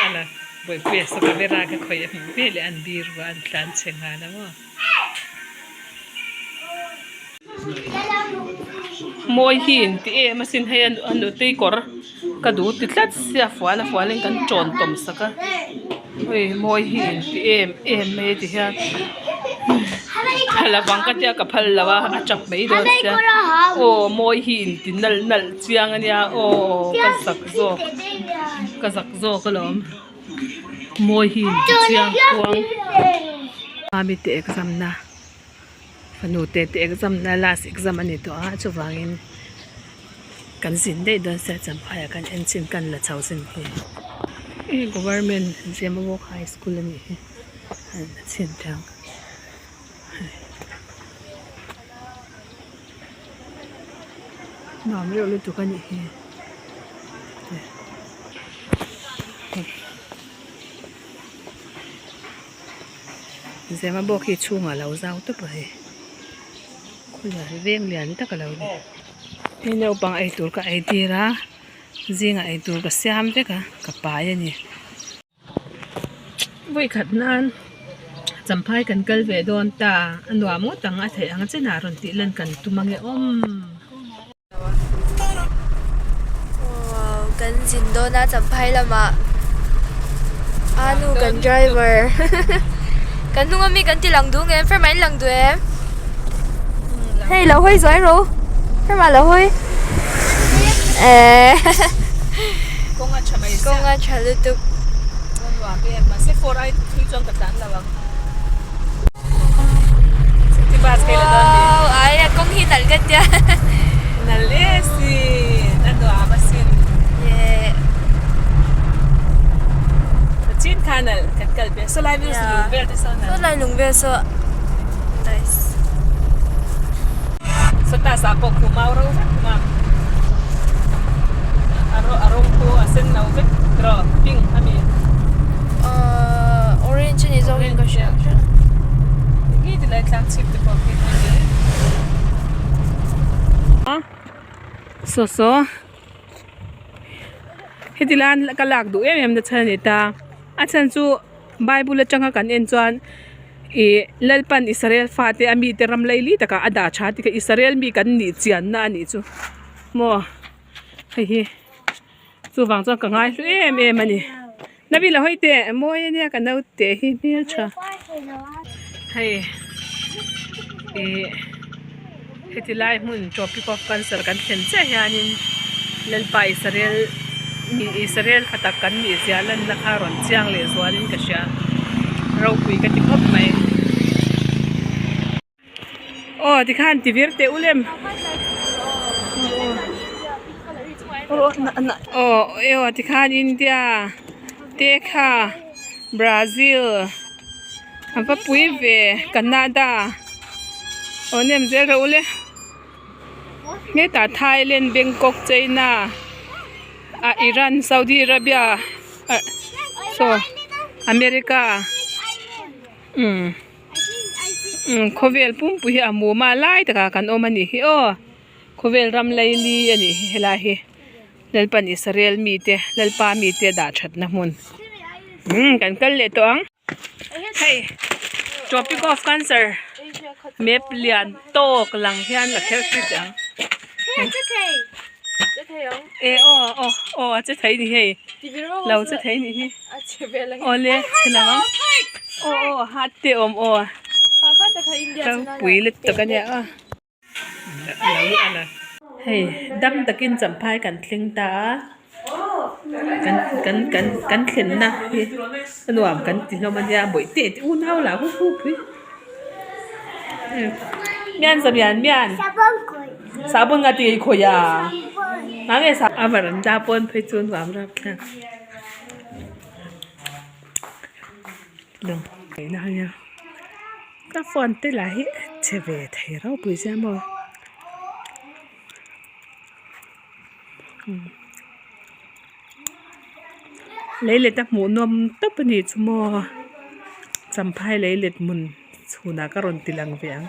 ala boy pes ka vera ka khoy pele an bir wan tlan chenga na mo moi hin ti e masin hay anu te kor ka du ti tlat sia fuala fuala kan chon tom saka oi moi hin ti em me ti ha hala bangka tia ka phal lawa achap mei do sia o moi hin ti nal nal chiang ania o ka sak zo ka lom moi hin ti chiang kuang ami te exam na panu te exam na last exam ani to a chuwangin kan sin dei don sa champhai kan enchin kan la chausin hi e government jemawok high school ani an chin tang nam reo le tu kan ni hi jemawok hi chunga lo zau to pa he khula veng lian ta ka lo ni ni no pang ai tur ka ai tira zinga ai tur ka siam te ka pa ya ni voi khat nan champhai kan kal ve don ta anwa mo tang a thei ang chena ron ti lan kan tumange om wow kan jin do na champhai lama anu kan driver kan nu mi kan ti lang du ngem fer mai lang du em hey lo hoi zoi ro fer ma lo hoi konga chamai sa konga chalu tu anwa be ma se for ai thui chong ka tan lawang wow ai kong hi nal gat ya nalesi ando amasin ye chin kanal katkal be so live news lu be ta sana so lai lung be so nice so ta sa ko kumau ro ma arong ko asen na ube dro ping ami orange ni zo ngin ka sha ni de lai tlang chip de ko ping so hedilan kalak du em da chani ta achan chu bible changa kan en chuan e lalpan israel fate ami te ram laili taka ada chati ka israel mi kan ni chian na ni chu mo hi chu wang chang ka ngai lu em ani nabi la hoite moi ne ka nau te hi mel cha hai hetilai mun Tropic of Cancer kan thlen che hianin lalpa Israel khatak kan ni zialan la kharon chiang le zualin ka sha ro pui ka ti khop mai ti khan ti virte ulem ti khan India te kha Brazil apa pui ve Canada nem zel ro ule nge ta Thailand Bangkok China Iran Saudi Arabia so America khovel pum pu hi amu ma lai ta kan omani hi khovel ram laili ani hela hi lalpan Israel mi te lalpa mi te da that na mun kan kal le to ang hey Tropic of Cancer map lian tok lang hian la khel ti ang che thei ni he lo che thei ni hi le chela hat te om ka pui lit to kan ya hey dam takin champhai kan thling ta kan thlen na hi anuam kan ti no man ya boi te u nau la hu pui mian sabon ngati khoya nang e sa avaran da pon phei chun wam rap na dong cái nào nha các phần tê lại chế về thầy rau bùi ra mò lấy lệ tập mũ nôm tấp bên đi chú mò champhai lấy lệ mùn chú na cái rôn tì lăng vẹn